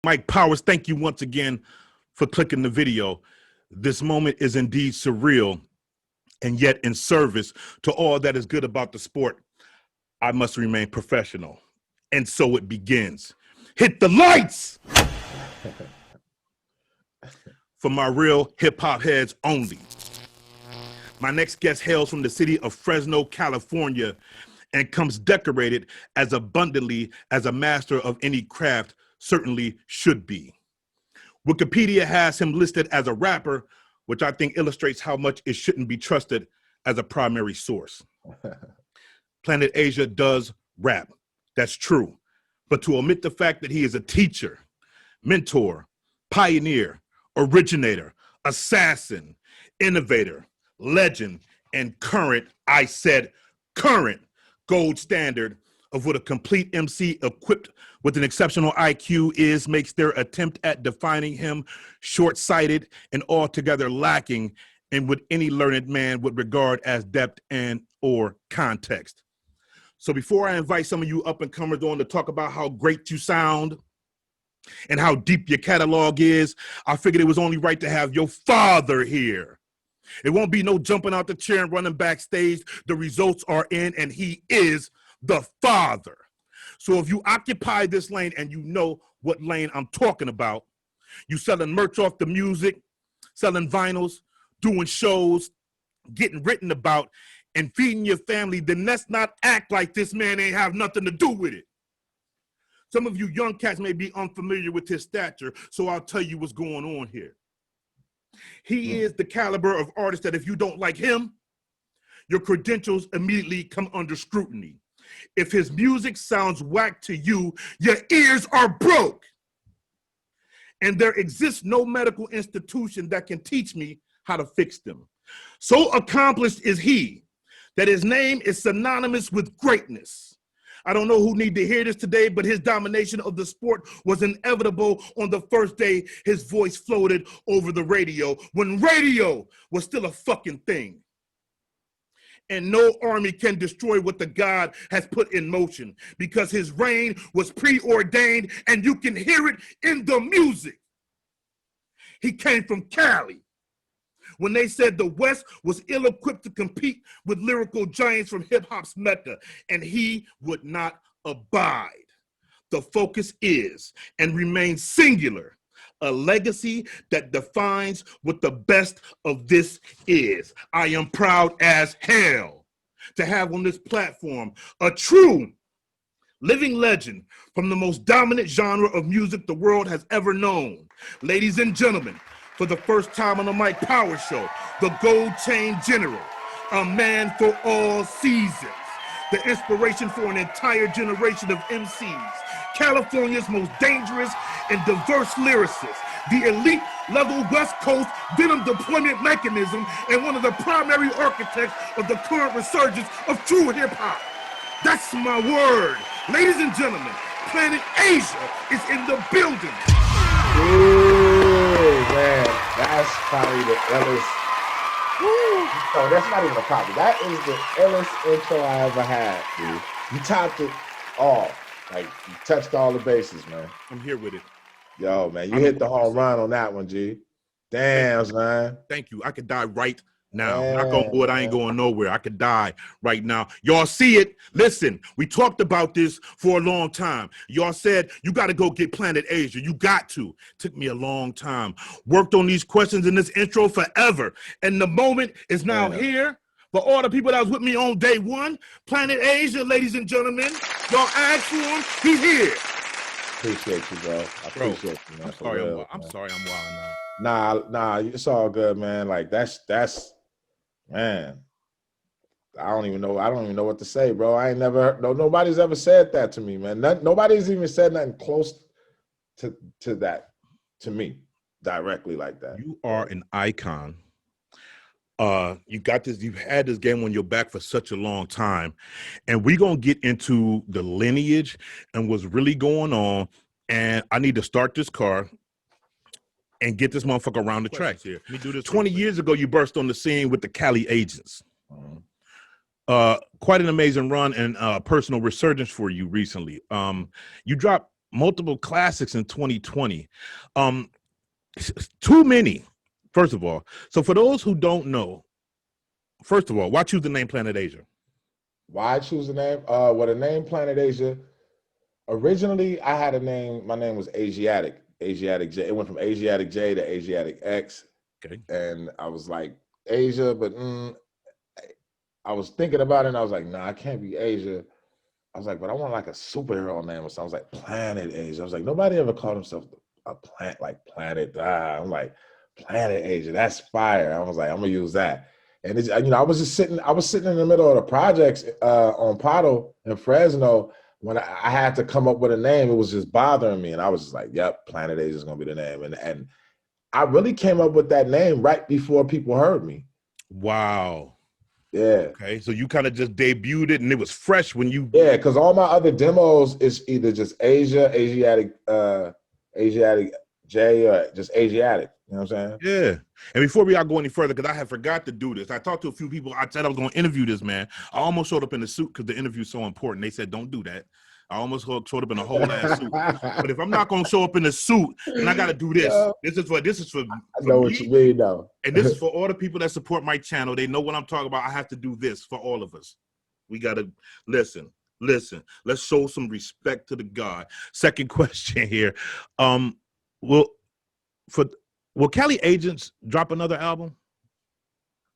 Mike Powers, thank you once again for clicking the video. This moment is indeed surreal, and yet in service to all that is good about the sport, I must remain professional. And so it begins. Hit the lights! For my real hip-hop heads only. My next guest hails from the city of Fresno, California, and comes decorated as abundantly as a master of any craft certainly should be. Wikipedia has him listed as a rapper, which I think illustrates how much it shouldn't be trusted as a primary source. Planet Asia does rap, that's true. But to omit the fact that he is a teacher, mentor, pioneer, originator, assassin, innovator, legend, and current, I said current, gold standard of what a complete MC equipped with an exceptional IQ is, makes their attempt at defining him short-sighted and altogether lacking in what any learned man would regard as depth and or context. So before I invite some of you up-and-comers on to talk about how great you sound and how deep your catalog is, I figured it was only right to have your father here. It won't be no jumping out the chair and running backstage. The results are in, and he is the father. So if you occupy this lane and you know what lane I'm talking about, you selling merch off the music, selling vinyls, doing shows, getting written about, and feeding your family, then let's not act like this man ain't have nothing to do with it. Some of you young cats may be unfamiliar with his stature, so I'll tell you what's going on here. He is the caliber of artist that if you don't like him, your credentials immediately come under scrutiny. If his music sounds whack to you, your ears are broke. And there exists no medical institution that can teach me how to fix them. So accomplished is he that his name is synonymous with greatness. I don't know who need to hear this today, but his domination of the sport was inevitable on the first day his voice floated over the radio, when radio was still a fucking thing. And no army can destroy what the God has put in motion, because his reign was preordained, and you can hear it in the music. He came from Cali. When they said the West was ill-equipped to compete with lyrical giants from hip-hop's Mecca, and he would not abide. The focus is and remains singular, a legacy that defines what the best of this is. I am proud as hell to have on this platform a true living legend from the most dominant genre of music the world has ever known. Ladies and gentlemen, for the first time on the Mike Power Show, the Gold Chain General, a man for all seasons, the inspiration for an entire generation of MCs, California's most dangerous and diverse lyricist, the elite level West Coast venom deployment mechanism, and one of the primary architects of the current resurgence of true hip hop. That's my word. Ladies and gentlemen, Planet Asia is in the building. Ooh, man, that's probably the illest. No, that's not even a copy. That is the illest intro I ever had, dude. You topped it all. Like, you touched all the bases, man. I'm here with it. Yo, man, you hit the home run on that one, G. Damn, man. Thank you. I could die right now. Knock on wood, I ain't going nowhere. I could die right now. Y'all see it? Listen, we talked about this for a long time. Y'all said, you got to go get Planet Asia. You got to. Took me a long time. Worked on these questions in this intro forever. And the moment is now here. For all the people that was with me on day one, Planet Asia, ladies and gentlemen, y'all asked for him. He's here. Appreciate you, bro. I appreciate you, man. I'm sorry I'm wilding now. Nah, it's all good, man. Like that's man. I don't even know what to say, bro. I ain't never nobody's ever said that to me, man. Nobody's even said nothing close to that to me directly like that. You are an icon. You've had this game on your back for such a long time, and we're gonna get into the lineage and what's really going on. And I need to start this car and get this motherfucker around the track here. Let me do this. 20 years ago, you burst on the scene with the Cali Agents. Quite an amazing run and personal resurgence for you recently. You dropped multiple classics in 2020. Too many, first of all. So for those who don't know, first of all, why choose the name Planet Asia? Why choose the name? Well, the name Planet Asia, originally I had a name, my name was Asiatic J. It went from Asiatic J to Asiatic X. Okay. And I was like, Asia, but I was thinking about it and I was like, nah, I can't be Asia. I was like, but I want like a superhero name or something. I was like, Planet Asia. I was like, nobody ever called himself a plant, like Planet. I'm like, Planet Asia, that's fire. I was like, I'm gonna use that. And it's, I was sitting in the middle of the projects on Paddle in Fresno when I had to come up with a name. It was just bothering me. And I was just like, yep, Planet Asia is gonna be the name. And I really came up with that name right before people heard me. Wow. Yeah. Okay. So you kind of just debuted it and it was fresh when you. Yeah, because all my other demos is either just Asiatic J, or just Asiatic. You know what I'm saying? Yeah. And before we go any further, because I had forgot to do this, I talked to a few people. I said I was going to interview this man. I almost showed up in a suit because the interview is so important. They said, don't do that. I almost showed up in a whole ass suit. But if I'm not going to show up in a suit, then I got to do this. This is for I know what you mean, though. And this is for all the people that support my channel. They know what I'm talking about. I have to do this for all of us. We got to listen. Let's show some respect to the God. Second question here. Will Cali Agents drop another album?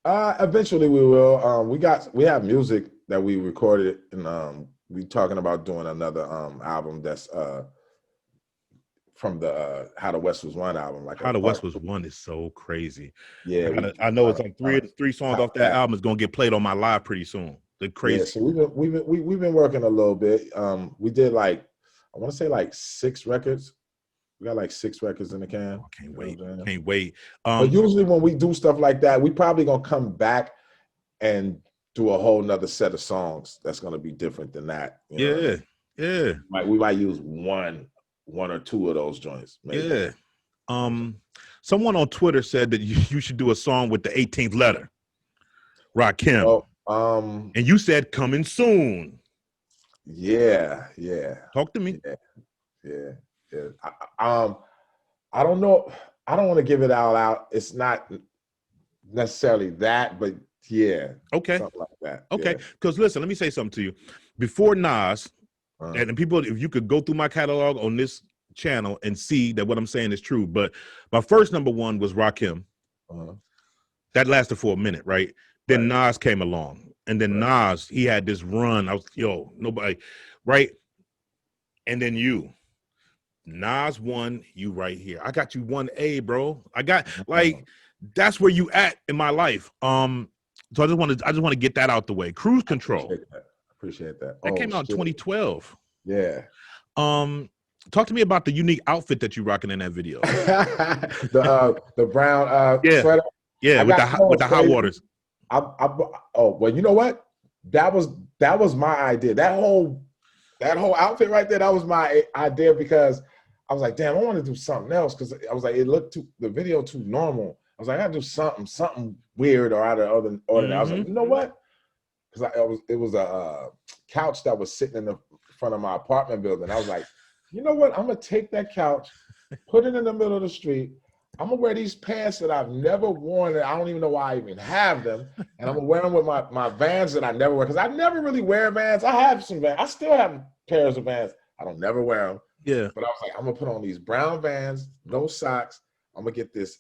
Eventually we will. We have music that we recorded, and we talking about doing another album that's from the How the West Was Won album. Like How the West Was Won is so crazy. Yeah, I know it's like three songs off that album is gonna get played on my live pretty soon. The crazy. Yeah, so we've been working a little bit. We did like, I want to say like 6 records. We got like 6 records in the can. Oh, can't wait. But usually when we do stuff like that, we probably gonna come back and do a whole nother set of songs that's gonna be different than that. Yeah. We might use one or two of those joints. Maybe. Yeah. Someone on Twitter said that you should do a song with the 18th letter, Rakim. Oh, and you said coming soon. Yeah. Talk to me. Yeah. I don't know. I don't want to give it all out. It's not necessarily that, but yeah. Okay. Something like that. Okay. Because listen, let me say something to you. Before Nas, and people, if you could go through my catalog on this channel and see that what I'm saying is true, but my first number one was Rakim. That lasted for a minute, right? Then Nas came along, and then Nas, he had this run. I was, nobody, right? And then you. Nas 1, you right here. I got you 1A, bro. I got that's where you at in my life. So I just want to get that out the way. Cruise Control. Appreciate that. That came out in 2012. Yeah. Talk to me about the unique outfit that you rocking in that video. the brown sweater. Yeah, with the hot waters. Well, you know what? That was my idea. That whole outfit right there, that was my idea, because I was like, damn, I want to do something else, because I was like, the video too normal. I was like, I gotta do something weird or out of ordinary. I was like, you know what? Because it was a couch that was sitting in the front of my apartment building. I was like, you know what? I'm gonna take that couch, put it in the middle of the street. I'm gonna wear these pants that I've never worn, and I don't even know why I even have them. And I'm gonna wear them with my Vans that I never wear, because I never really wear Vans. I have some Vans. I still have pairs of Vans. I don't never wear them. Yeah. But I was like, I'm gonna put on these brown Vans, no socks. I'm gonna get this.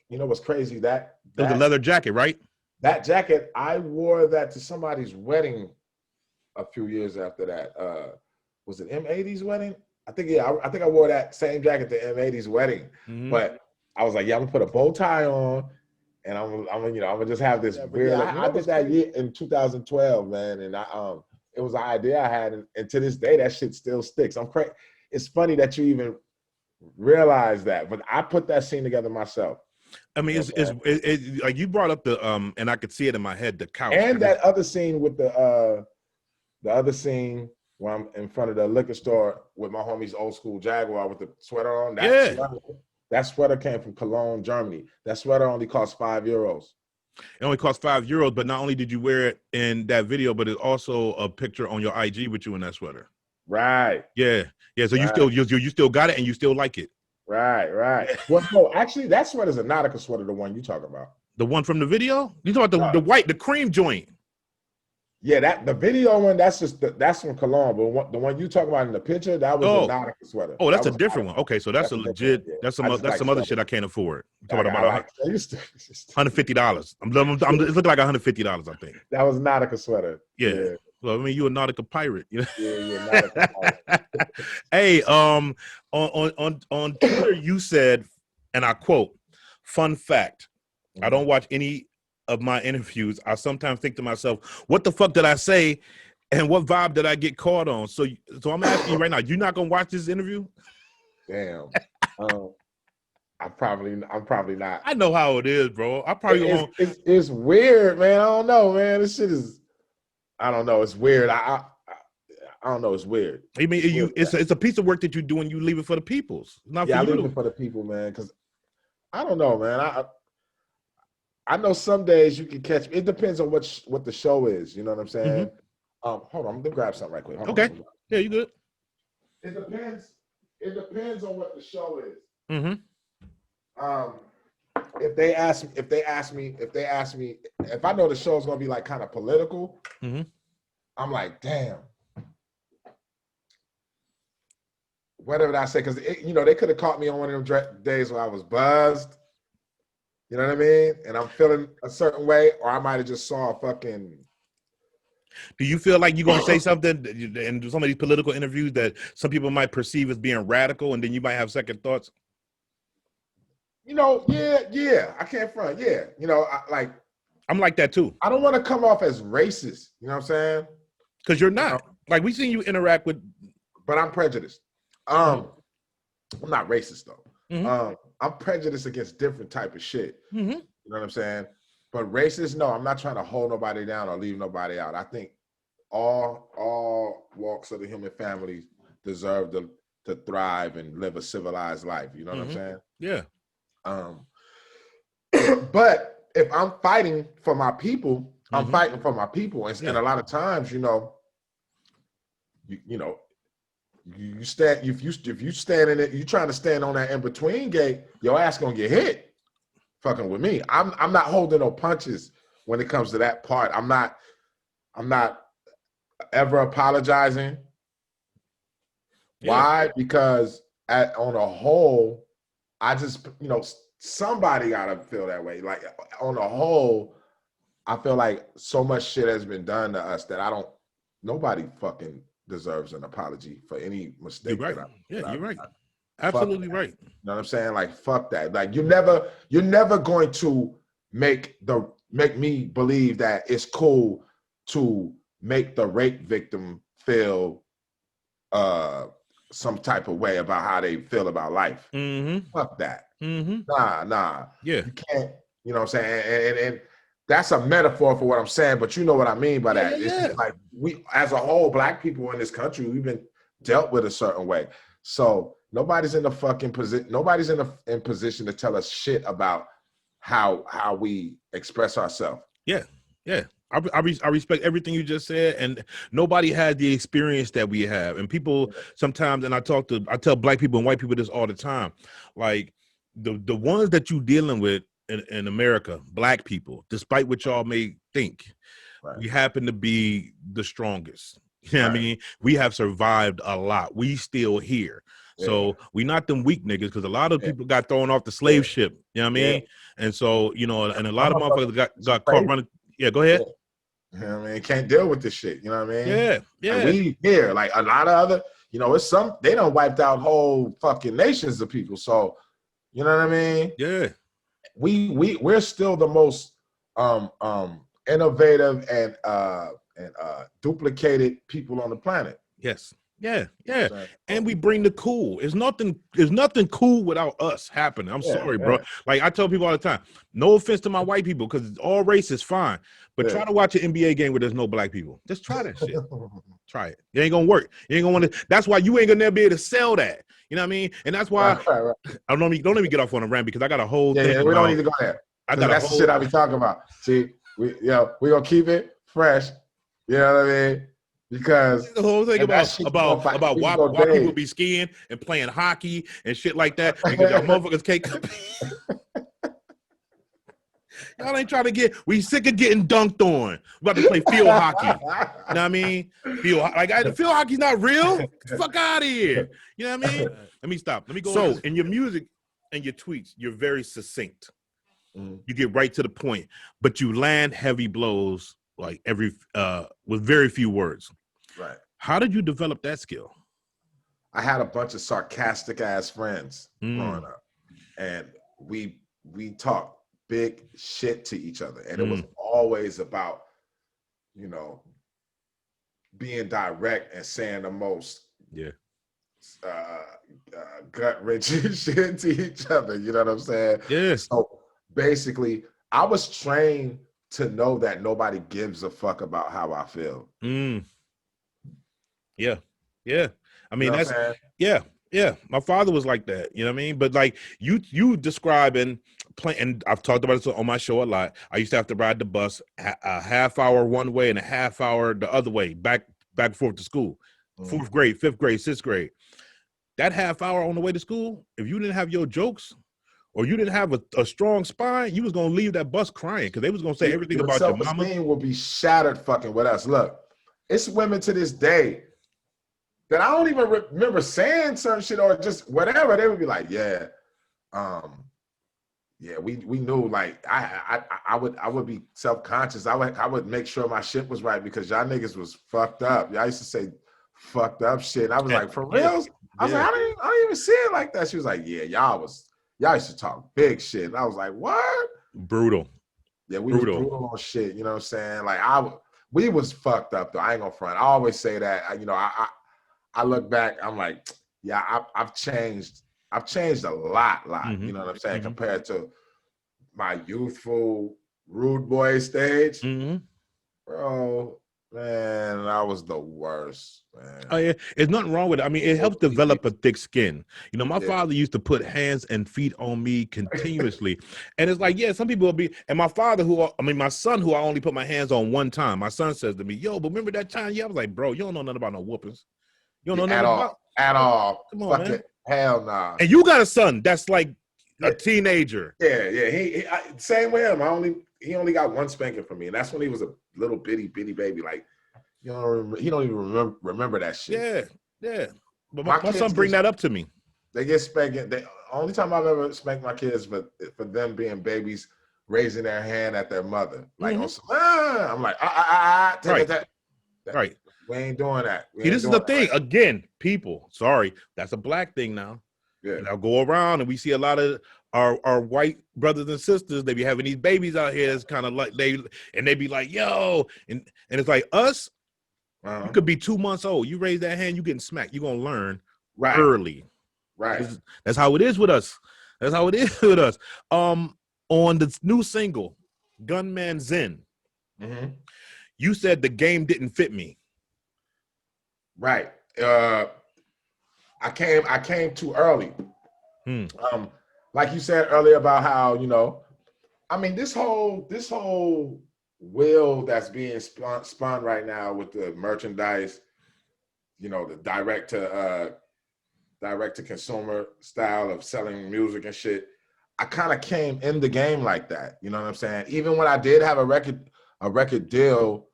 You know what's crazy? That was a leather jacket, right? That jacket, I wore that to somebody's wedding a few years after that. Was it M80's wedding? I think I wore that same jacket to M80's wedding. But I was like, yeah, I'm gonna put a bow tie on, and I'm gonna just have this weird. I did that year in 2012, man, and it was an idea I had, and to this day, that shit still sticks. I'm crazy. It's funny that you even realize that, but I put that scene together myself. I mean, it's like you brought up the and I could see it in my head, the couch, and that other scene with the other scene where I'm in front of the liquor store with my homie's old school Jaguar with the sweater on. That sweater came from Cologne, Germany. That sweater only cost €5. It only cost €5, but not only did you wear it in that video, but it's also a picture on your IG with you in that sweater. Right. Yeah. So Right. you still got it and you still like it. Right. Well, no, actually, that sweater's a Nautica sweater, the one you talking about. The one from the video? You talking about the cream joint? Yeah, the video one, that's from Cologne, but the one you talking about in the picture, that was a Nautica sweater. Oh, that's that a different one. Okay, so that's a legit. Yeah. That's some other shit I can't afford. You talking about $150? It's looking like $150, I think. That was a Nautica sweater. Yeah. Well, I mean, you a Nautica pirate, you know? Yeah, Nautica pirate. Hey, on Twitter, you said, and I quote, "Fun fact: I don't watch any of my interviews. I sometimes think to myself, what the fuck did I say? And what vibe did I get caught on?" So I'm asking you right now, you're not gonna watch this interview? Damn. I'm probably not. I know how it is, bro. I probably won't. It's weird, man. I don't know, man. This shit is. I don't know. It's weird. I don't know. It's weird. I mean, it's a piece of work that you do and you leave it for the peoples. Not for you. I leave it for the people, man. Because I don't know, man. I know some days you can catch. It depends on what the show is. You know what I'm saying? Hold on. I'm gonna grab something right quick. Okay. Yeah, you good? It depends. It depends on what the show is. If they ask me, if I know the show's gonna be like kind of political, I'm like, damn. Whatever did I say? Because they could have caught me on one of them days where I was buzzed. You know what I mean? And I'm feeling a certain way, or I might have just saw a fucking. Do you feel like you're gonna say something in some of these political interviews that some people might perceive as being radical, and then you might have second thoughts? Yeah, I can't front. Yeah, I'm like that too. I don't want to come off as racist. You know what I'm saying? Because you're not. Like, we seen you interact with. But I'm prejudiced. I'm not racist though. I'm prejudiced against different type of shit. You know what I'm saying? But racist, no, I'm not trying to hold nobody down or leave nobody out. I think all walks of the human family deserve to thrive and live a civilized life. You know what I'm saying? Yeah. But if I'm fighting for my people, I'm fighting for my people. And a lot of times, you stand if you stand in it, you trying to stand on that in between gate, your ass gonna get hit. Fucking with me. I'm not holding no punches when it comes to that part. I'm not ever apologizing. Yeah. Why? Because on a whole, I just somebody gotta feel that way. Like on a whole, I feel like so much shit has been done to us that nobody fucking deserves an apology for any mistake. You're right. You're right. Absolutely right. You know what I'm saying? Like, fuck that. Like, you're never going to make me believe that it's cool to make the rape victim feel some type of way about how they feel about life. Fuck that. Nah. Yeah. You can't, you know what I'm saying? And that's a metaphor for what I'm saying, but you know what I mean by that. It's just like we, as a whole, Black people in this country, we've been dealt with a certain way. So nobody's in the fucking position. Nobody's in position to tell us shit about how we express ourselves. Yeah. I respect everything you just said, and nobody had the experience that we have. And people sometimes, and I tell Black people and white people this all the time, like the ones that you dealing with in America, Black people, despite what y'all may think, we happen to be the strongest. You know what I mean? We have survived a lot. We still here. So we not them weak niggas, because a lot of people got thrown off the slave ship. You know what I mean? And so, and a lot of motherfuckers got caught running. Yeah, go ahead. You know what I mean? Can't deal with this shit. You know what I mean? Yeah. And we here, like a lot of other, it's they done wiped out whole fucking nations of people. So, you know what I mean? Yeah. We're still the most innovative and duplicated people on the planet. Yes. Yeah. And we bring the cool. There's nothing cool without us happening. I'm sorry, bro. Like I tell people all the time, no offense to my white people, because all race is fine. But try to watch an NBA game where there's no Black people. Just try that shit. Try it. It ain't gonna work. You ain't gonna want to. That's why you ain't gonna never be able to sell that. You know what I mean? And that's why I don't let me get off on a rant, because I got a whole thing. Yeah, we don't need to go there. That's the shit I be talking about. See, we gonna keep it fresh. You know what I mean? because The whole thing and that shit go for- about it why go people days. be skiing and playing hockey and shit like that because y'all motherfuckers can't compete. Y'all ain't trying to get. We sick of getting dunked on. We about to play field hockey. You know what I mean? Field hockey's not real. Get the fuck out of here. You know what I mean? Let me stop. Let me go. So in your music and your tweets, you're very succinct. You get right to the point, but you land heavy blows like with very few words. Right. How did you develop that skill? I had a bunch of sarcastic ass friends growing up, and we talked big shit to each other, and it was always about, you know, being direct and saying the most gut wrenching shit to each other. You know what I'm saying? Yeah. So basically, I was trained to know that nobody gives a fuck about how I feel. Yeah. Yeah. I mean, you know that's yeah. My father was like that. You know what I mean? But like you describing playing, and I've talked about this on my show a lot. I used to have to ride the bus a half hour one way and a half hour the other way, back and forth to school. 4th grade, 5th grade, 6th grade. That half hour on the way to school, if you didn't have your jokes or you didn't have a strong spine, you was gonna leave that bus crying because they was gonna say everything about your mama. Self-esteem will be shattered fucking with us. Look, it's women to this day that I don't even remember saying certain shit or just whatever. They would be like, yeah, we knew. Like I would be self-conscious. I would make sure my shit was right because y'all niggas was fucked up. Y'all used to say fucked up shit. And I was like, for reals? I was like, I don't even see it like that. She was like, yeah, y'all used to talk big shit. And I was like, what? Brutal. Yeah, we was brutal on shit. You know what I'm saying? Like we was fucked up though. I ain't gonna front. I always say that. I look back. I'm like, yeah, I've changed. I've changed a lot. You know what I'm saying? Compared to my youthful rude boy stage, bro. Man, I was the worst, man. Oh yeah, there's nothing wrong with it. I mean, it helps develop a thick skin. You know, my father used to put hands and feet on me continuously, and it's like, yeah, some people will be. And my son, who I only put my hands on one time. My son says to me, "Yo, but remember that time?" Yeah, I was like, "Bro, you don't know nothing about no whoopings. You don't know nothing at all. Come on, man. Hell nah." And you got a son that's like a teenager. Yeah. He same with him. He only got one spanking from me, and that's when he was a little bitty baby. Like, he don't even remember that shit. Yeah. But my son bring that up to me. They get spanking. The only time I've ever spanked my kids for them being babies, raising their hand at their mother. Like, I'm like, right. We ain't doing that. This is the thing. Right. Again, people, sorry, that's a black thing now. Yeah. And I'll go around and we see a lot of our white brothers and sisters, they be having these babies out here. It's kind of like they be like, yo, and it's like us, you could be 2 months old. You raise that hand, you getting smacked. You're gonna learn early. Right. That's how it is with us. On the new single, Gunman Zen, you said the game didn't fit me. Right. I came too early. Like you said earlier about how, I mean, this whole wheel that's being spun right now with the merchandise, the direct to consumer style of selling music and shit. I kind of came in the game like that. You know what I'm saying? Even when I did have a record deal,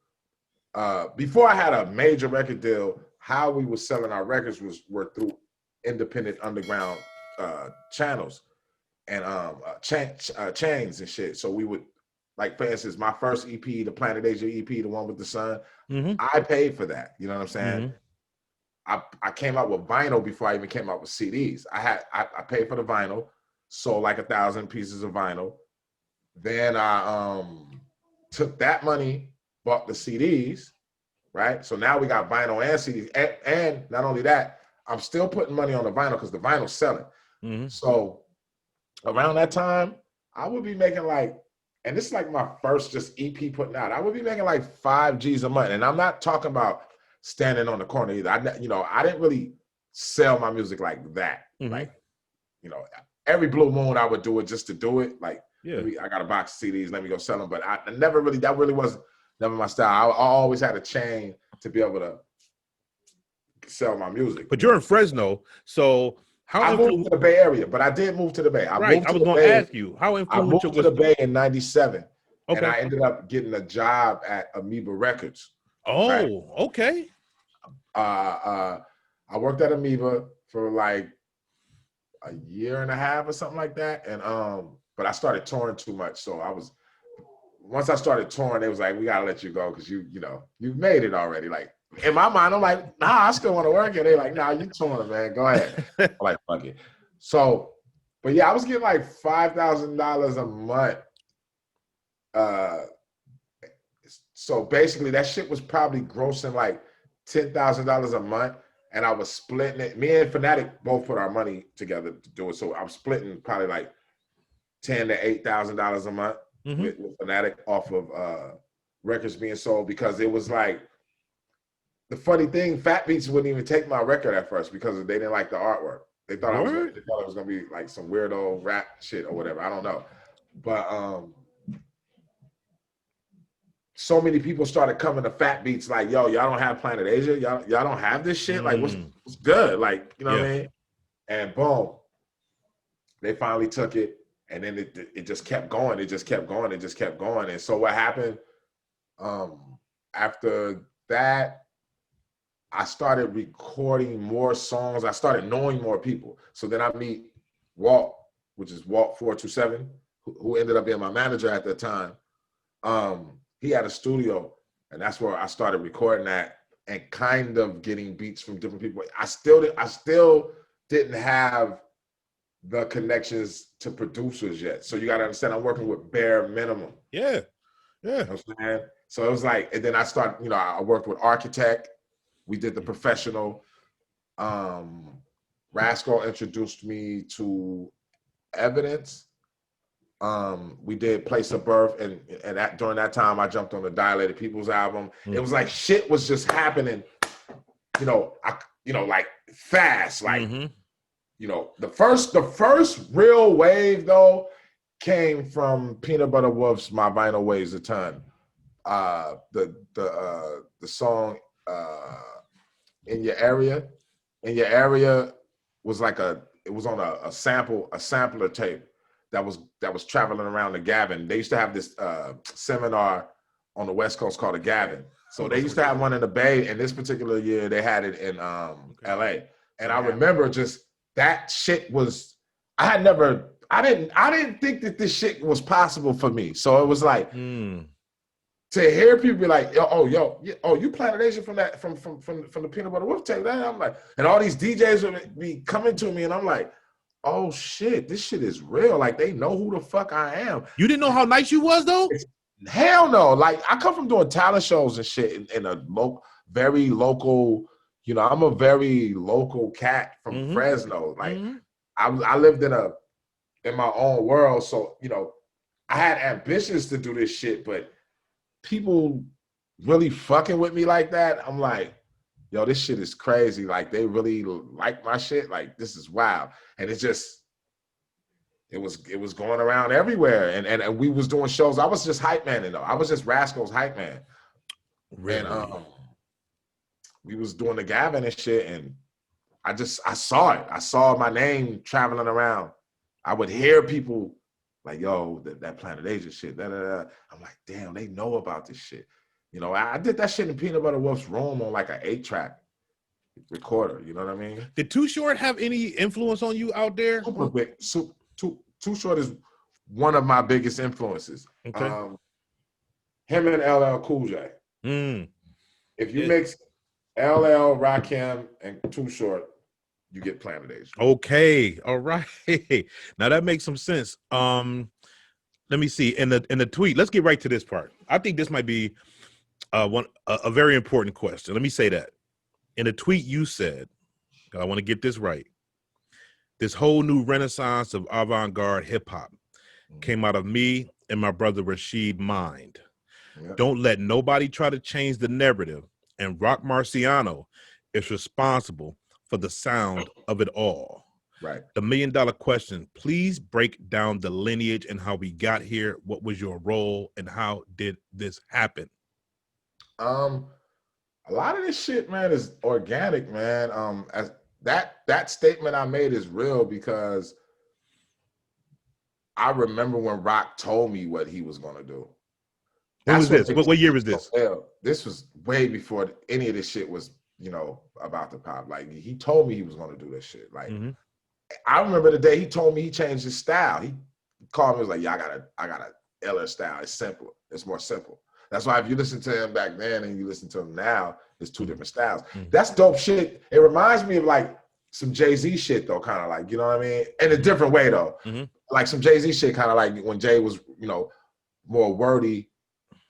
before I had a major record deal, how we were selling our records were through independent underground channels and chains and shit. So we would, like, for instance, my first EP, the Planet Asia EP, the one with the sun, I paid for that. You know what I'm saying? I came out with vinyl before I even came out with CDs. I paid for the vinyl, sold like 1,000 pieces of vinyl. Then I took that money, bought the CDs, right? So now we got vinyl and CDs. And not only that, I'm still putting money on the vinyl because the vinyl's selling. So around that time, I would be making like, and this is like my first just EP putting out, I would be making like 5 G's a month. And I'm not talking about standing on the corner either. I didn't really sell my music like that. Like, every blue moon I would do it just to do it. Like, I got a box of CDs, let me go sell them. But that really was never my style. I always had a chain to be able to sell my music. But you're in Fresno, so how I moved to the Bay Area, but I did move to the Bay. I right? moved I to was the going to Bay. ask you how I moved influential to the was. Bay in '97, and Okay. I ended up getting a job at Amoeba Records. Oh, right? okay. I worked at Amoeba for like a year and a half or something like that, and but I started touring too much, so once I started touring, they was like, we gotta let you go because you've made it already. Like in my mind, I'm like, nah, I still want to work here. They like, nah, you touring, man, go ahead. I'm like, fuck it. So, but yeah, I was getting like $5,000 a month. So basically, that shit was probably grossing like $10,000 a month, and I was splitting it. Me and Fanatic both put our money together to do it, so I'm splitting probably like $10,000 to $8,000 a month with Fanatic off of records being sold, because it was like, the funny thing, Fat Beats wouldn't even take my record at first because they didn't like the artwork. They thought it was gonna be like some weirdo rap shit or whatever. I don't know, but so many people started coming to Fat Beats like, yo, y'all don't have Planet Asia, y'all don't have this shit. Like, what's good? Like, you know what I mean? And boom, they finally took it, and then it just kept going. It just kept going. It just kept going. And so what happened? After that, I started recording more songs. I started knowing more people. So then I meet Walt, which is Walt 427, who ended up being my manager at the time. He had a studio, and that's where I started recording at and kind of getting beats from different people. I still didn't have the connections to producers yet. So you got to understand, I'm working with bare minimum. Yeah. You know what I'm saying? So it was like, and then I started, I worked with Architect. We did The Professional. Rascal introduced me to Evidence. We did Place of Birth, and during that time I jumped on the Dilated Peoples album. It was like shit was just happening, like fast. Like, the first real wave though came from Peanut Butter Wolf's My Vinyl Weighs a Ton. The song In Your Area was like it was on a sampler tape that was traveling around the Gavin. They used to have this seminar on the West Coast called a Gavin. So they used to have one in the Bay, and this particular year they had it in LA. And I remember just that shit was, I didn't think that this shit was possible for me. So it was like to hear people be like, you Planet Asia from the Peanut Butter Wolf tape. I'm like, and all these DJs would be coming to me, and I'm like, oh shit, this shit is real. Like, they know who the fuck I am. You didn't know how nice you was though? Hell no. Like, I come from doing talent shows and shit in a very local, I'm a very local cat from Fresno. Like, I lived in my own world. So, I had ambitions to do this shit, but people really fucking with me like that, I'm like, yo, this shit is crazy. Like, they really like my shit. Like, this is wild. And it was going around everywhere. And we was doing shows. I was just hype man, I was just Rascal's hype man. Really? And we was doing the Gavin and shit, and I saw it. I saw my name traveling around. I would hear people like, yo, that Planet Asia shit. Da, da, da. I'm like, damn, they know about this shit. I did that shit in Peanut Butter Wolf's room on like an 8-track recorder. You know what I mean? Did Too Short have any influence on you out there? Super big. Too Short is one of my biggest influences. Okay. Him and LL Cool J. If you mix LL, Rakim, and Too Short, you get Planet Asia. Okay. All right. Now that makes some sense. Let me see. In the tweet, let's get right to this part. I think this might be a very important question. Let me say that. In the tweet you said, I want to get this right, this whole new renaissance of avant-garde hip-hop came out of me and my brother Rashid Mind. Yep. Don't let nobody try to change the narrative, and Rock Marciano is responsible for the sound of it all. Right. The $1 million question, please break down the lineage and how we got here. What was your role and how did this happen? A lot of this shit, man, is organic, man. As that statement I made is real because I remember when Rock told me what he was gonna do. When was this? What year was this? This was way before any of this shit was, about to pop. Like he told me he was gonna do this shit. Like I remember the day he told me he changed his style. He called me, was like, "Yeah, I got a iller style. It's simpler. It's more simple." That's why if you listen to him back then and you listen to him now, it's two different styles. That's dope shit. It reminds me of like some Jay-Z shit though, kind of like, you know what I mean? In a different way though. Like some Jay-Z shit, kind of like when Jay was, more wordy,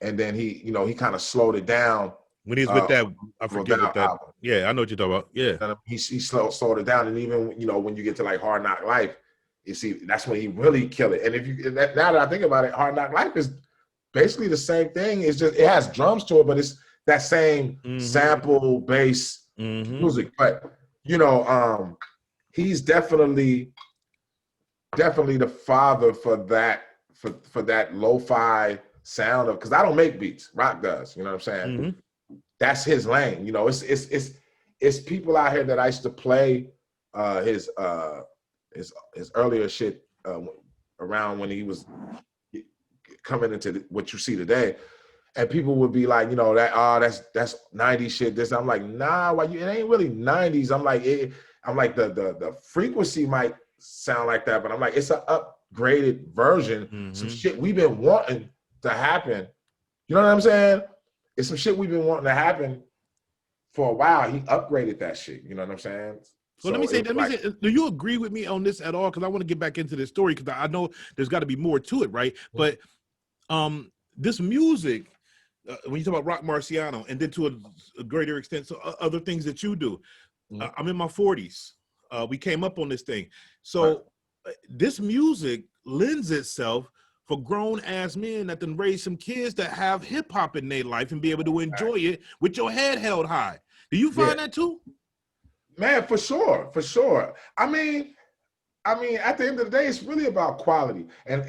and then he kind of slowed it down. When he's with that, I forget what that. Album. Yeah, I know what you're talking about. Yeah, he slowed it down, and even when you get to like Hard Knock Life, you see that's when he really killed it. And now that I think about it, Hard Knock Life is basically the same thing. It's just it has drums to it, but it's that same sample bass music. But he's definitely the father for that for that lo-fi sound of, because I don't make beats. Rock does. You know what I'm saying? That's his lane. It's people out here that I used to play his earlier shit around when he was coming into what you see today, and people would be like, that's 90s shit. This I'm like, nah, why it ain't really 90s. I'm like, the frequency might sound like that, but I'm like, it's an upgraded version. Some shit we've been wanting to happen. You know what I'm saying? It's some shit we've been wanting to happen for a while. He upgraded that shit. You know what I'm saying? So let me say, do you agree with me on this at all? Because I want to get back into this story because I know there's got to be more to it, right? But this music, when you talk about Rock Marciano, and then to a greater extent, so other things that you do, I'm in my 40s. We came up on this thing. So this music lends itself for grown-ass men that then raise some kids that have hip-hop in their life and be able to enjoy it with your head held high. Do you find that too? Man, for sure. I mean, at the end of the day, it's really about quality. And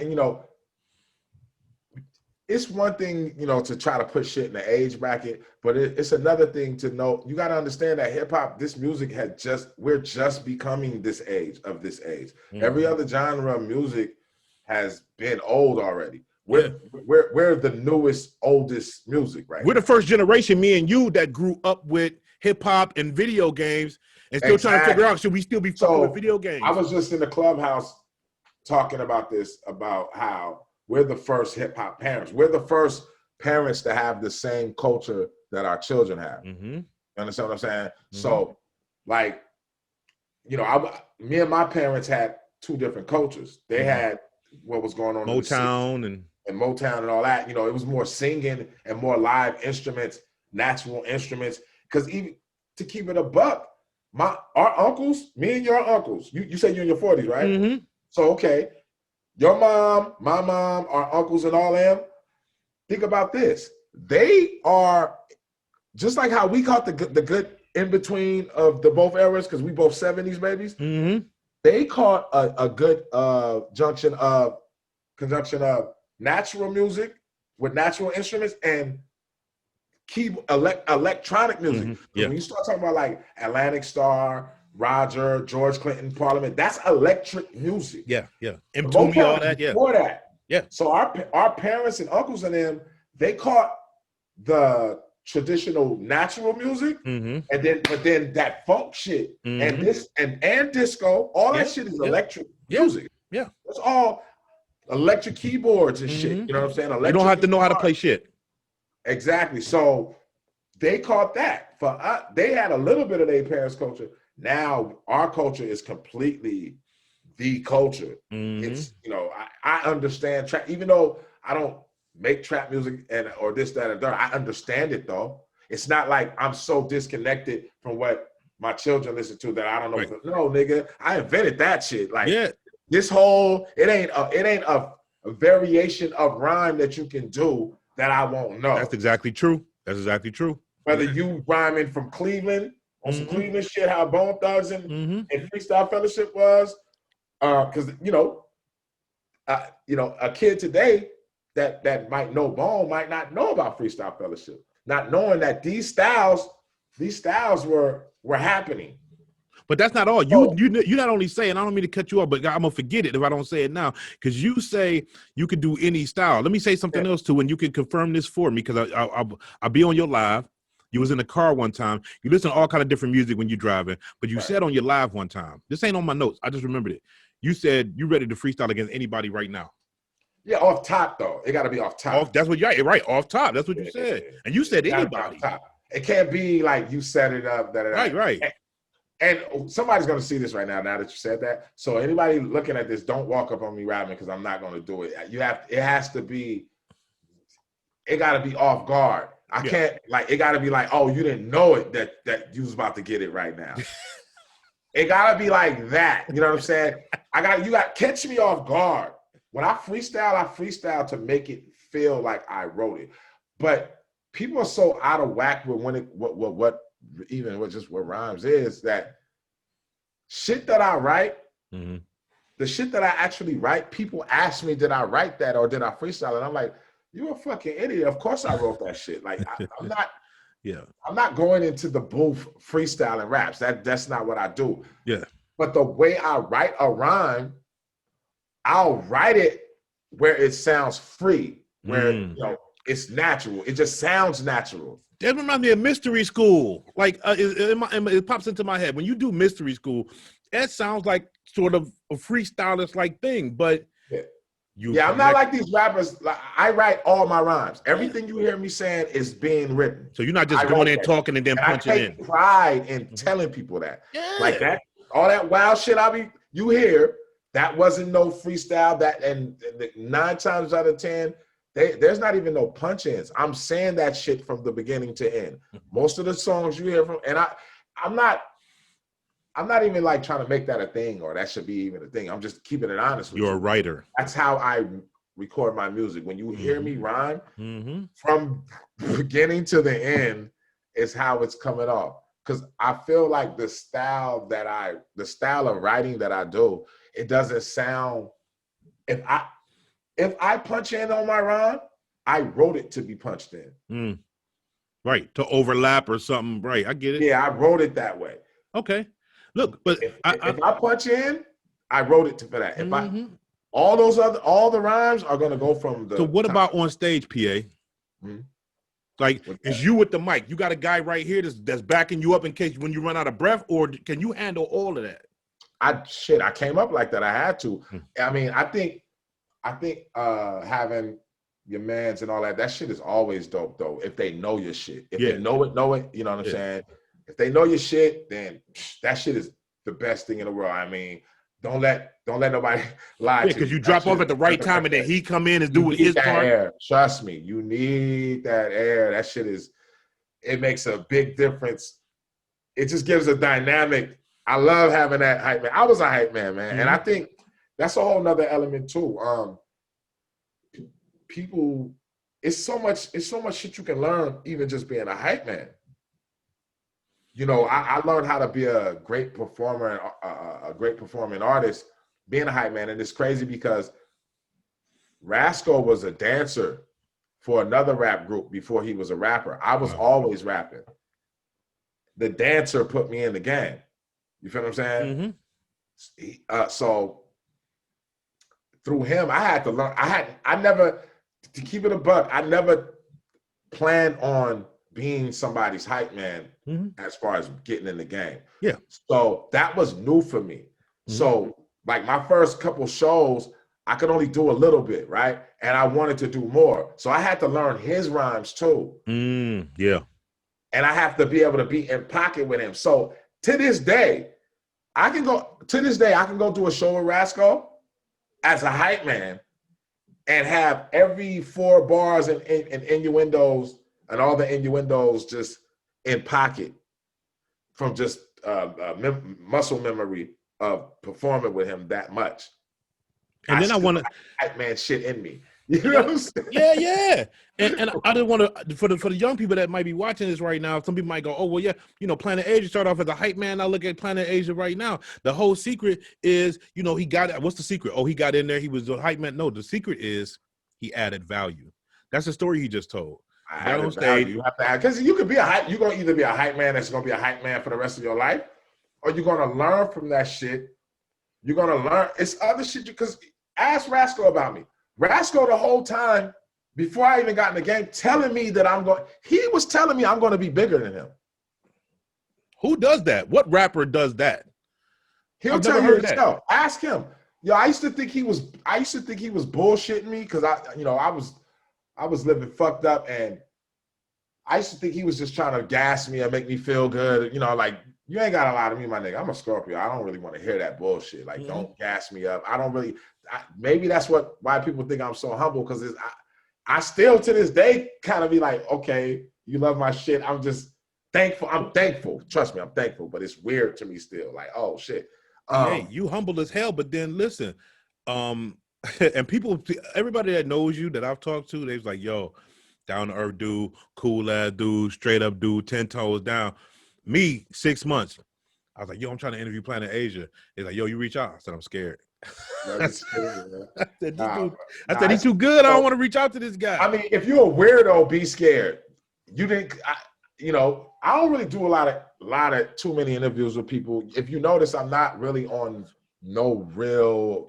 it's one thing, to try to put shit in the age bracket, but it's another thing to know. You got to understand that hip hop, this music we're just becoming this age. Every other genre of music has been old already. We're the newest, oldest music, right? We're the first generation, me and you, that grew up with hip hop and video games and still trying to figure out, should we still be fucking with video games? I was just in the clubhouse talking about this, about how we're the first hip hop parents. We're the first parents to have the same culture that our children have. You understand what I'm saying? So, like, me and my parents had two different cultures. They had what was going on Motown and Motown and all that. It was more singing and more live instruments, natural instruments. Because even to keep it a buck, our uncles, me and your uncles, you said you're in your 40s, right? So, okay, your mom, my mom, our uncles and all them, think about this. They are, just like how we caught the good in between of the both eras, because we both 70s babies, they caught a good conjunction of natural music with natural instruments and electronic music. When you start talking about like Atlantic Star, Roger, George Clinton, Parliament, that's electric music. And told me all that. Before that. So our parents and uncles and them, they caught the traditional natural music, and then that funk shit and this and disco, all that shit is electric music. It's all electric keyboards and shit. You know what I'm saying? You don't have to know how to play shit. Exactly. So they caught that. For us, they had a little bit of their parents' culture. Now our culture is completely the culture. It's I understand trap, even though I don't make trap music or this, that, and that. I understand it though. It's not like I'm so disconnected from what my children listen to that I don't know. No, nigga, I invented that shit. Like this whole it ain't a variation of rhyme that you can do that I won't know. That's exactly true. Whether you rhyming from Cleveland on some Cleveland shit, how Bone Thugs and Freestyle Fellowship was, because a kid today that might know Bone might not know about Freestyle Fellowship, not knowing that these styles these styles were happening. But that's not all. Oh. You're not only saying, I don't mean to cut you off, but I'm gonna forget it if I don't say it now. Because you say you could do any style. Let me say something else too, and you can confirm this for me, because I'll be on your live. You was in the car one time. You listen to all kind of different music when you're driving, but you said on your live one time, this ain't on my notes, I just remembered it. You said you ready to freestyle against anybody right now. Yeah, off top though. It got to be off top. That's what you're right. Off top. That's what you said. Yeah. And you said anybody. It can't be like you set it up. Right. And somebody's going to see this right now that you said that. So anybody looking at this, don't walk up on me rapping, because I'm not going to do it. It has to be, it got to be off guard. I can't, like, it got to be like, oh, you didn't know it that you was about to get it right now. It got to be like that. You know what I'm saying? You got catch me off guard. When I freestyle to make it feel like I wrote it. But people are so out of whack with what rhymes is, that shit that I write, the shit that I actually write, people ask me, did I write that or did I freestyle? And I'm like, you're a fucking idiot. Of course I wrote that shit. Like I'm not going into the booth freestyling raps. That's not what I do. Yeah. But the way I write a rhyme, I'll write it where it sounds free, where it's natural. It just sounds natural. That reminds me of Mystery School. Like it pops into my head when you do Mystery School. That sounds like sort of a freestylist like thing, but I'm not like these rappers. Like, I write all my rhymes. Everything you hear me saying is being written. So you're not just going in talking and then punching in. I take pride in telling people that. Like that, all that wild shit you hear, that wasn't no freestyle. That and 9 times out of 10. There's not even no punch-ins. I'm saying that shit from the beginning to end. Most of the songs you hear from, and I'm not even like trying to make that a thing or that should be even a thing. I'm just keeping it honest with you. You're a writer. That's how I record my music. When you hear me rhyme, from beginning to the end is how it's coming off. Because I feel like the style of writing that I do, it doesn't sound, if I punch in on my rhyme, I wrote it to be punched in. Right, to overlap or something. Right, I get it. Yeah, I wrote it that way. Okay. Look, but if I punch in, I wrote it for that. If all the rhymes are gonna go from the. So what about on stage, PA? Like, is you with the mic? You got a guy right here that's backing you up in case when you run out of breath, or can you handle all of that? I came up like that. I had to. I mean, I think having your mans and all that shit is always dope though. If they know your shit, if they know it, you know what I'm saying? If they know your shit, then that shit is the best thing in the world. I mean, don't let nobody lie to you. Because you drop off at the right time and then he come in and do his part. Air. Trust me, you need that air. That shit it makes a big difference. It just gives a dynamic. I love having that hype man. I was a hype man, man. And I think that's a whole nother element too. People, it's so much shit you can learn even just being a hype man. You know, I learned how to be a great performer, a great performing artist, being a hype man. And it's crazy because Rascal was a dancer for another rap group before he was a rapper. I was always rapping. The dancer put me in the game. You feel what I'm saying? So through him, I had to learn. I never, to keep it a buck, I never planned on being somebody's hype man as far as getting in the game. Yeah. So that was new for me. So like my first couple shows, I could only do a little bit, right? And I wanted to do more. So I had to learn his rhymes too. Yeah. And I have to be able to be in pocket with him. So to this day, I can go do a show with Rascal as a hype man and have every 4 bars and innuendos and all the innuendos just in pocket from just muscle memory of performing with him that much. And then I want to hype man shit in me. You know what I'm saying? Yeah. And I didn't want to, for the young people that might be watching this right now, some people might go, oh, well, yeah, you know, Planet Asia started off as a hype man. Now look at Planet Asia right now. The whole secret is, you know, he got, what's the secret? Oh, he got in there. He was a hype man. No, the secret is he added value. That's the story he just told. I added value. You have to add, because you could be a hype. You're gonna either be a hype man that's gonna be a hype man for the rest of your life, or you're gonna learn from that shit. You're gonna learn. It's other shit. Because ask Rasco about me. Rasco the whole time before I even got in the game, telling me that I'm going. He was telling me I'm going to be bigger than him. Who does that? What rapper does that? He'll tell you himself. Ask him. Yo, I used to think he was bullshitting me because I was living fucked up, and I used to think he was just trying to gas me and make me feel good. You know, like, you ain't got a lot of me, my nigga. I'm a Scorpio. I don't really want to hear that bullshit. Like, don't gas me up. I don't really. Maybe that's why people think I'm so humble, because I still to this day kind of be like, okay, you love my shit. I'm just thankful. I'm thankful. Trust me, I'm thankful. But it's weird to me still. Like, oh shit. Hey, you humble as hell. But then listen, and people, everybody that knows you that I've talked to, they's like, yo, down to earth dude, cool ass dude, straight up dude, 10 toes down. Me, 6 months. I was like, yo, I'm trying to interview Planet Asia. He's like, yo, you reach out. I said, I'm scared. I said, he's too good. I don't want to reach out to this guy. I mean, if you're a weirdo, be scared. You didn't, I don't really do a lot of too many interviews with people. If you notice, I'm not really on no real,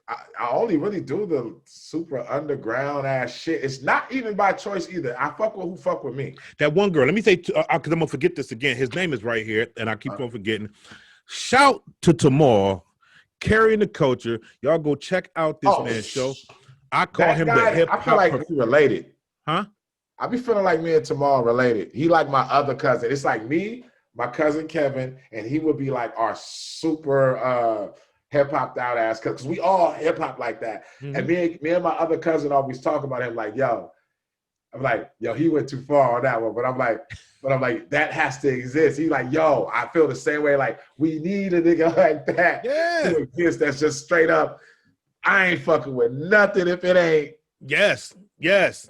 I only really do the super underground ass shit. It's not even by choice either. I fuck with who fuck with me. That one girl, let me say, because I'm going to forget this again. His name is right here, and I keep on forgetting. Shout to Tamar, carrying the culture. Y'all go check out this man's show. I call him the hip hop. I feel like we related. Huh? I be feeling like me and Tamar related. He like my other cousin. It's like me, my cousin Kevin, and he would be like our super hip hop out ass, because we all hip hop like that. And me and my other cousin always talk about him like, yo. I'm like, yo, he went too far on that one. But I'm like, that has to exist. He's like, yo, I feel the same way. Like, we need a nigga like that to exist. That's just straight up. I ain't fucking with nothing if it ain't. Yes. He is.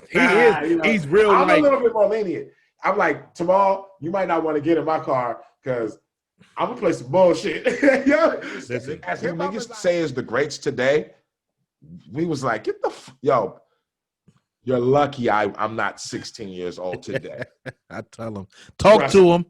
He's real. I'm a little bit more lenient. I'm like, tomorrow, you might not want to get in my car because I'm gonna play some bullshit. Listen, as him niggas say is the greats today, we was like, get the yo. You're lucky I'm not 16 years old today. I tell him. Talk to him.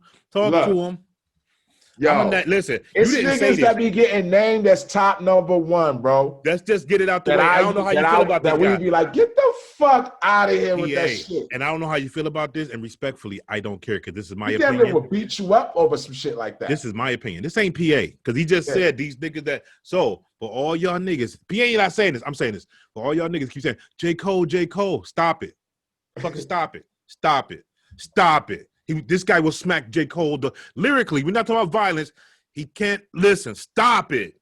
Yo, listen, it's niggas that be getting named as top #1, bro. Let's just get it out the way. I don't know how you feel about that. We be like, get the fuck out of here with that shit. And I don't know how you feel about this. And respectfully, I don't care, because this is my opinion. He will beat you up over some shit like that. This is my opinion. This ain't PA, because he just said these niggas that. So for all y'all niggas, PA ain't not saying this. I'm saying this. For all y'all niggas keep saying J. Cole, stop it. Fucking stop it. This guy will smack J. Cole lyrically. We're not talking about violence. He can't listen. Stop it.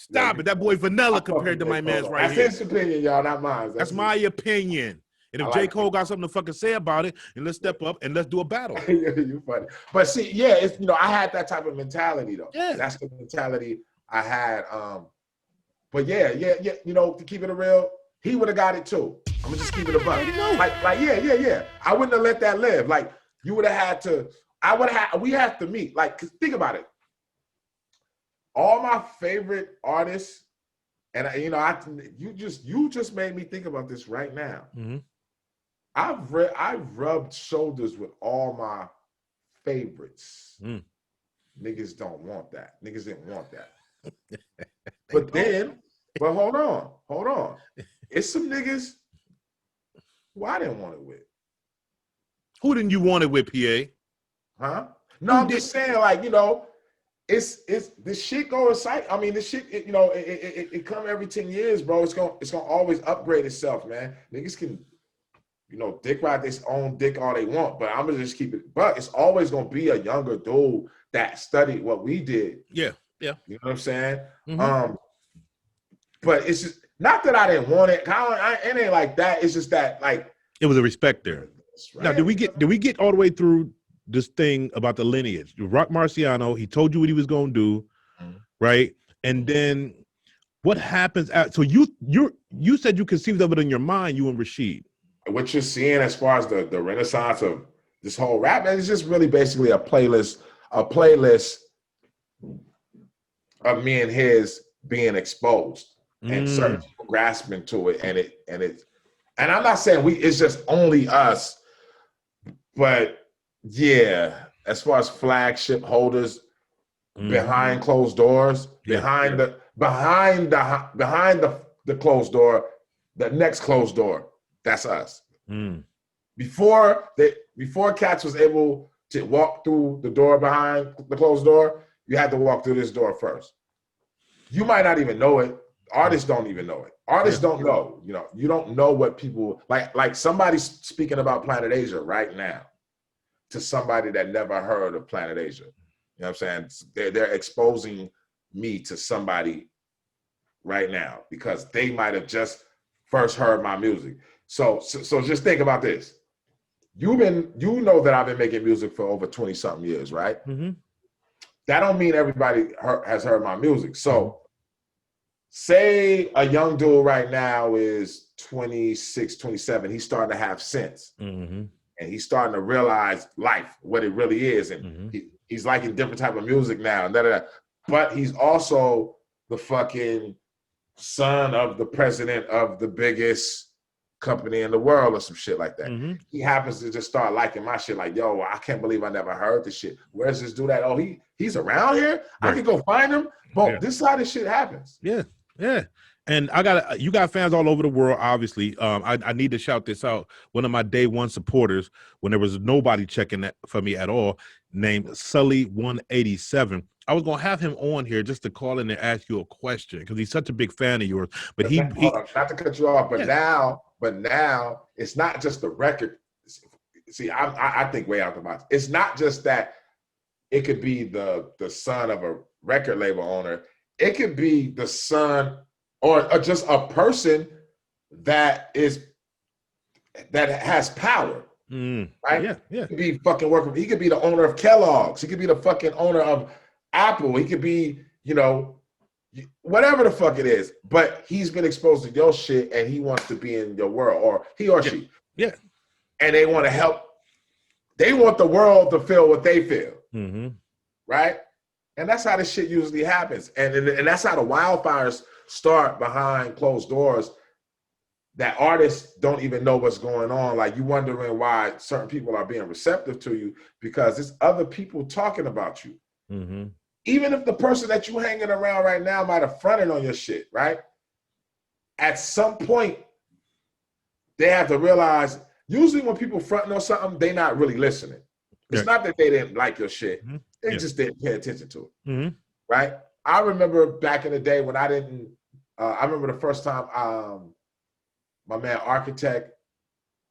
That boy vanilla compared to my man's right here. That's his opinion, y'all, not mine. That's my opinion. And if J. Cole got something to fucking say about it, and let's step up and let's do a battle. You funny. But see, it's I had that type of mentality though. Yeah. That's the mentality I had. But yeah. To keep it real, he would have got it too. I'm gonna just keep it a buck. Yeah. I wouldn't have let that live. Like, you would have had to. We have to meet. Like, 'cause think about it. All my favorite artists, and you just made me think about this right now. Mm-hmm. I've rubbed shoulders with all my favorites. Niggas don't want that. Niggas didn't want that. But hold on. It's some niggas who I didn't want it with. Who didn't you want it with, PA? Huh? No, I'm just saying, like, it's this shit going psych. I mean, this shit, it come every 10 years, bro. It's gonna always upgrade itself, man. Niggas can, dick ride their own dick all they want, but I'm gonna just keep it. But it's always gonna be a younger dude that studied what we did. Yeah. You know what I'm saying? Mm-hmm. But it's just not that I didn't want it. It ain't like that. It's just that, like, it was a respect there. Right. Now, did we get all the way through this thing about the lineage? Rock Marciano, he told you what he was going to do, right? And then what happens? So you said you conceived of it in your mind, you and Rashid. What you're seeing as far as the renaissance of this whole rap, man, it's just really basically a playlist of me and his being exposed and certain people grasping to it, and And I'm not saying it's just only us, but yeah, as far as flagship holders behind closed doors, behind the closed door, the next closed door, that's us. Before cats was able to walk through the door behind the closed door, you had to walk through this door first. You might not even know it. Artists don't even know it. Artists don't know. You don't know what people like somebody's speaking about Planet Asia right now to somebody that never heard of Planet Asia. You know what I'm saying? They're exposing me to somebody right now because they might have just first heard my music. So just think about this. You know that I've been making music for over 20 something years, right? That don't mean everybody has heard my music. So say a young dude right now is 26, 27. He's starting to have sense. And he's starting to realize life, what it really is. And he's liking different type of music now. But he's also the fucking son of the president of the biggest company in the world or some shit like that. He happens to just start liking my shit like, yo, I can't believe I never heard this shit. Where's this dude at? Oh, he's around here? I can go find him? But this is how this shit happens. Yeah. And you got fans all over the world, obviously. I need to shout this out. One of my day one supporters, when there was nobody checking that for me at all, named Sully187. I was gonna have him on here just to call in and ask you a question because he's such a big fan of yours. But not to cut you off, but now it's not just the record. See, I think way out the box. It's not just that it could be the son of a record label owner. It could be the son or just a person that has power. Right? Yeah. He could be fucking working. He could be the owner of Kellogg's. He could be the fucking owner of Apple. He could be, whatever the fuck it is. But he's been exposed to your shit and he wants to be in your world, or he or she. Yeah. And they want to help. They want the world to feel what they feel. Right? And that's how this shit usually happens. And that's how the wildfires start behind closed doors, that artists don't even know what's going on. Like, you wondering why certain people are being receptive to you because there's other people talking about you. Even if the person that you hanging around right now might have fronted on your shit, right? At some point, they have to realize, usually when people fronting on something, they're not really listening. It's not that they didn't like your shit. They just didn't pay attention to it, right? I remember back in the day when I remember the first time my man Architect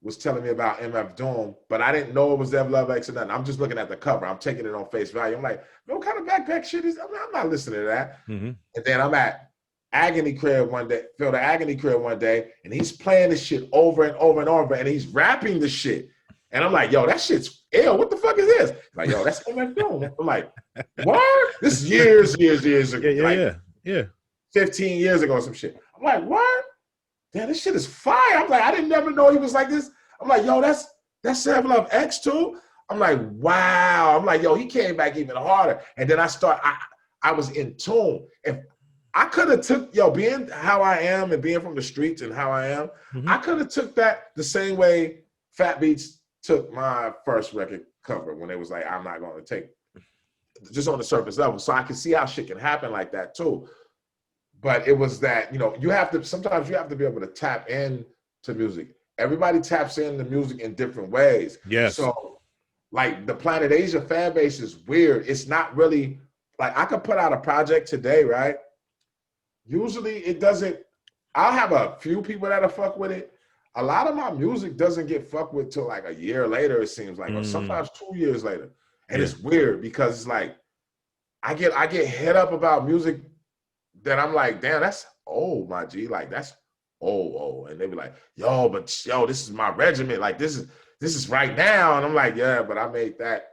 was telling me about MF Doom, but I didn't know it was Dev Love X or nothing. I'm just looking at the cover. I'm taking it on face value. I'm like, what kind of backpack shit is? I'm not listening to that. And then I'm at Agony Crib one day, Phil the Agony Crib one day, and he's playing this shit over and over and over, and he's rapping the shit. And I'm like, yo, that shit's ill. What the fuck is this? Like, yo, that's MF Doom. I'm like, what? This is years ago. Yeah. 15 years ago or some shit. I'm like, what? Damn, this shit is fire. I'm like, I didn't never know he was like this. I'm like, yo, that's Seven Love X too. I'm like, wow. I'm like, yo, he came back even harder. And then I was in tune. If I could have took, being how I am and being from the streets and how I am, I could have took that the same way Fat Beats took my first record cover when it was like, I'm not going to take, just on the surface level. So I can see how shit can happen like that too. But it was that, sometimes you have to be able to tap in to music. Everybody taps into music in different ways. Yes. So like the Planet Asia fan base is weird. It's not really, like, I could put out a project today, right? Usually it doesn't, I'll have a few people that'll fuck with it. A lot of my music doesn't get fucked with till like a year later, it seems like, or sometimes 2 years later. And it's weird because it's like, I get hit up about music that I'm like, damn, that's old, my G. Like, that's old. And they be like, this is my regiment. Like, this is right now. And I'm like, yeah, but I made that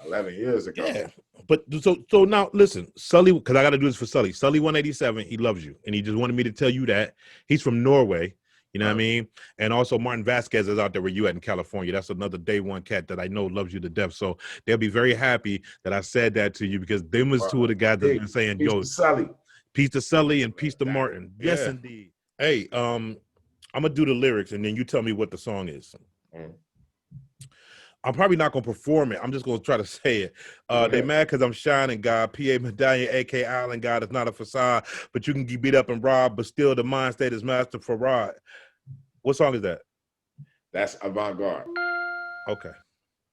11 years ago. Yeah. But so now listen, Sully, because I got to do this for Sully. Sully187, he loves you. And he just wanted me to tell you that. He's from Norway. You know what I mean? And also Martin Vasquez is out there where you at in California. That's another day one cat that I know loves you to death. So they'll be very happy that I said that to you because them was two of the guys that have been saying, Sully. Peace to Sully and peace to Martin. Yes, indeed. Hey, I'm gonna do the lyrics and then you tell me what the song is. Mm. I'm probably not gonna perform it. I'm just gonna try to say it. They mad because I'm shining, God. PA Medallion, AK Island God. It's not a facade, but you can get beat up and robbed, but still the mind state is master for rod. What song is that? That's Avant-Garde. Okay,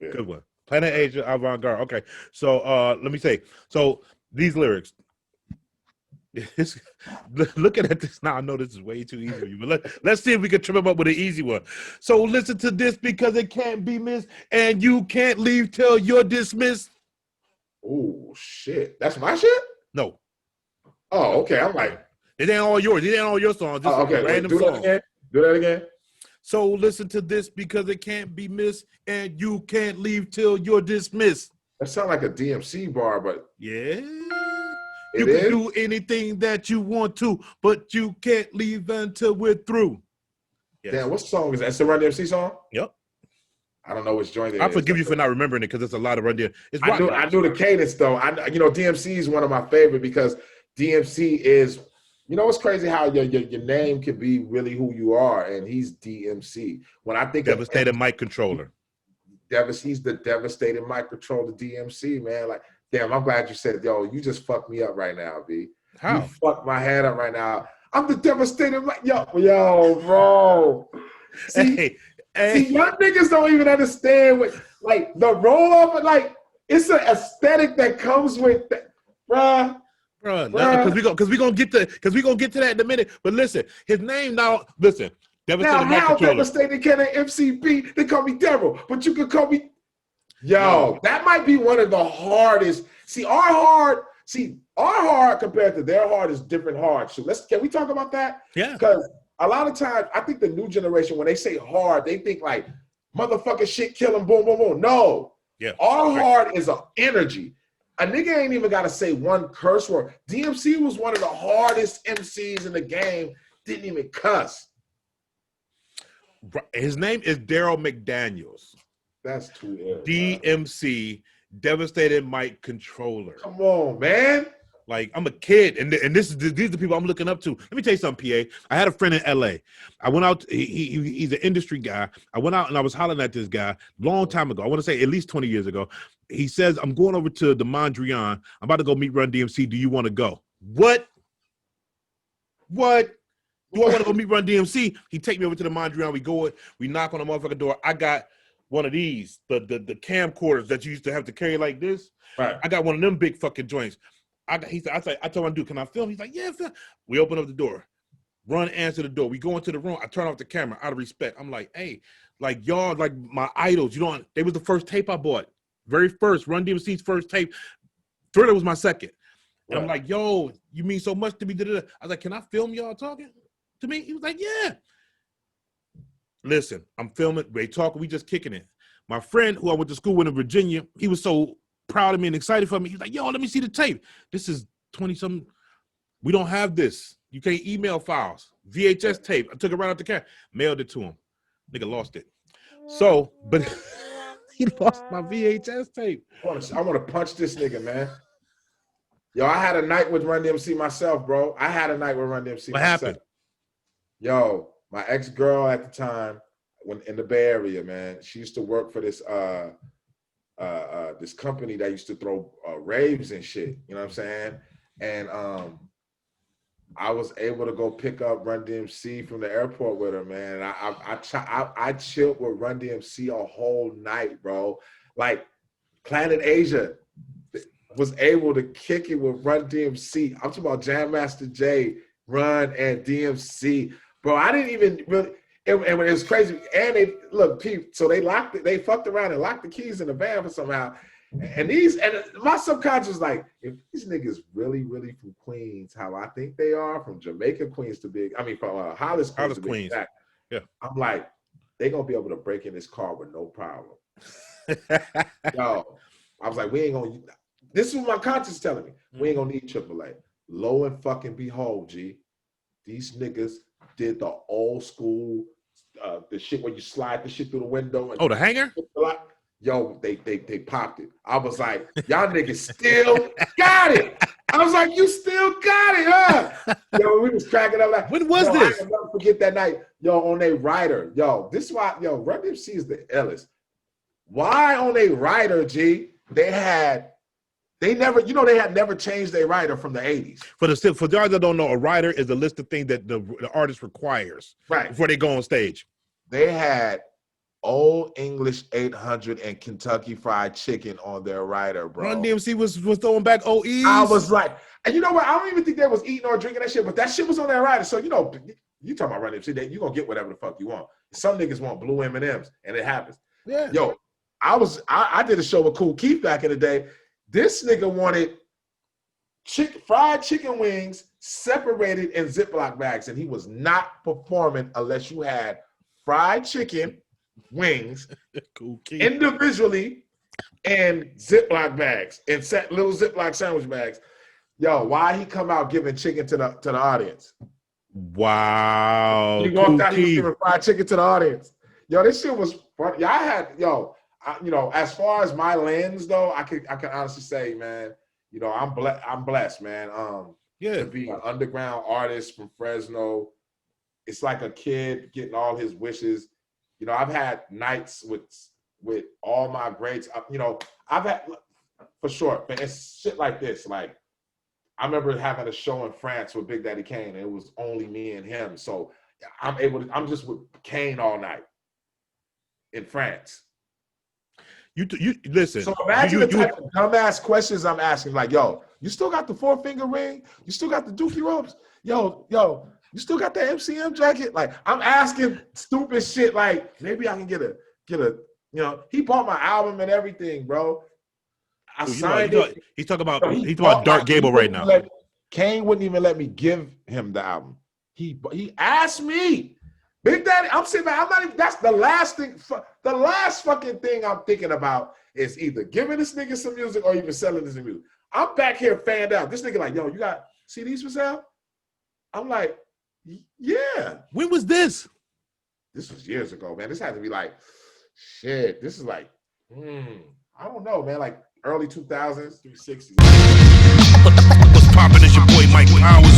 Yeah. good one. Planet Asia, Avant-Garde. Okay, so let me say. So these lyrics. Looking at this now, I know this is way too easy for you, but let's see if we can trim them up with an easy one. So listen to this because it can't be missed, and you can't leave till you're dismissed. Oh shit, that's my shit. No. Oh, okay. I'm like, it ain't all yours. It ain't all your songs. Just okay. a random do song. That again. Do that again. So listen to this because it can't be missed, and you can't leave till you're dismissed. That sounds like a DMC bar, but yeah. You can do anything that you want to, but you can't leave until we're through. Yes. Damn, what song is that? It's the Run DMC song? Yep. I don't know which joint it is. I forgive you for not remembering it because it's a lot of Run DMC. I knew the cadence though. DMC is one of my favorite because DMC is, it's crazy how your name can be really who you are, and he's DMC. When I think Devastated Mic Controller. He's the devastated mic controller DMC, man. Like, damn, I'm glad you said, yo, you just fucked me up right now, B. How? You fucked my head up right now. I'm the devastated mic. Yo, bro. See, young niggas don't even understand what, like, the roll off, like, it's an aesthetic that comes with that, bruh. Because we gonna get to that in a minute. But listen, his name now. Listen, devastated now how devastated can an MC be? They call me Devil, but you could call me. Yo, that might be one of the hardest. See, our hard compared to their hard is different hard. So can we talk about that? Yeah. Because a lot of times, I think the new generation, when they say hard, they think like motherfucking shit, kill them, boom, boom, boom. No. Yeah. Our hard is an energy. A nigga ain't even got to say one curse word. DMC was one of the hardest MCs in the game. Didn't even cuss. His name is Daryl McDaniels. That's too ill. DMC, Devastated Mic Controller. Come on, man. Like, I'm a kid, and these are the people I'm looking up to. Let me tell you something, PA. I had a friend in LA. I went out, he's an industry guy. I went out and I was hollering at this guy long time ago. I want to say at least 20 years ago. He says, I'm going over to the Mondrian. I'm about to go meet Run DMC. Do you want to go? What? Do I want to go meet Run DMC? He take me over to the Mondrian. We knock on the motherfucking door. I got one of these, the camcorders that you used to have to carry like this. Right. I got one of them big fucking joints. I told him, dude, can I film? He's like, yeah, film. We open up the door. Run, answer the door. We go into the room. I turn off the camera out of respect. I'm like, hey, like y'all, like my idols. They was the first tape I bought. Very first, Run DMC's first tape. Thriller was my second. And I'm like, yo, you mean so much to me. I was like, can I film y'all talking to me? He was like, yeah. Listen, I'm filming. They talking. We just kicking it. My friend who I went to school with in Virginia, he was so proud of me and excited for me. He's like, yo, let me see the tape. This is 20-something. We don't have this. You can't email files. VHS tape. I took it right out the camera. Mailed it to him. Nigga lost it. So, but he lost my VHS tape. I want to punch this nigga, man. Yo, I had a night with Run DMC myself, bro. What happened? Yo, my ex-girl at the time, when in the Bay Area, man, she used to work for this this company that used to throw raves and shit. You know what I'm saying? And I was able to go pick up Run DMC from the airport with her, man. And I chilled with Run DMC a whole night, bro. Like Planet Asia was able to kick it with Run DMC. I'm talking about Jam Master Jay, Run, and DMC. Bro, I didn't even really, and it was crazy. And so they fucked around and locked the keys in the van for somehow. And my subconscious was like, if these niggas really, really from Queens, how I think they are, from Jamaica Queens from Hollis Queens. Yeah. I'm like, they gonna be able to break in this car with no problem. Yo, I was like, we ain't gonna. This is my conscience telling me. We ain't gonna need AAA. Lo and fucking behold, G, these niggas did the old school, the shit where you slide the shit through the window. And the hanger? Yo, they popped it. I was like, y'all niggas still got it. I was like, you still got it, huh? Yo, we was cracking up. Like, when was this? I'll never forget that night. Yo, on a rider, yo, this is why, yo, Run DMC is the illest. Why on a rider, G? They had never changed their rider from the 80s. For those that don't know, a rider is a list of things that the artist requires before they go on stage. They had Old English 800 and Kentucky Fried Chicken on their rider, bro. Run DMC was throwing back OEs. I was like, and you know what? I don't even think they was eating or drinking that shit, but that shit was on their rider. So, you know, you talking about Run DMC, you're going to get whatever the fuck you want. Some niggas want blue M&Ms, and it happens. Yeah. Yo, I did a show with Kool Keith back in the day. This nigga wanted fried chicken wings separated in Ziploc bags, and he was not performing unless you had fried chicken wings individually and Ziploc bags and little Ziploc sandwich bags. Yo, why he come out giving chicken to the audience? Wow. He walked out, he was giving fried chicken to the audience. Yo, this shit was funny. You know, as far as my lens though, I can honestly say, man, you know, I'm blessed, man. To be an underground artist from Fresno. It's like a kid getting all his wishes. You know, I've had nights with all my greats. You know, I've had, for sure, but it's shit like this. Like, I remember having a show in France with Big Daddy Kane, and it was only me and him. So I'm just with Kane all night in France. You listen. So imagine the type of dumbass questions I'm asking. Like, yo, you still got the 4-finger ring? You still got the dookie ropes? Yo, you still got that MCM jacket? Like, I'm asking stupid shit. Like, maybe I can get a. You know, he bought my album and everything, bro. I signed it. He's talking about Dark Gable right now. Kane wouldn't even let me give him the album. He asked me. Big Daddy, I'm sitting back. I'm not even, that's the last thing. The last fucking thing I'm thinking about is either giving this nigga some music or even selling this music. I'm back here fanned out. This nigga like, yo, you got CDs for sale? I'm like, yeah. When was this? This was years ago, man. This had to be like, shit. This is like, I don't know, man. Like early 2000s, 360s. What's poppin'? Is your boy Mike Powers.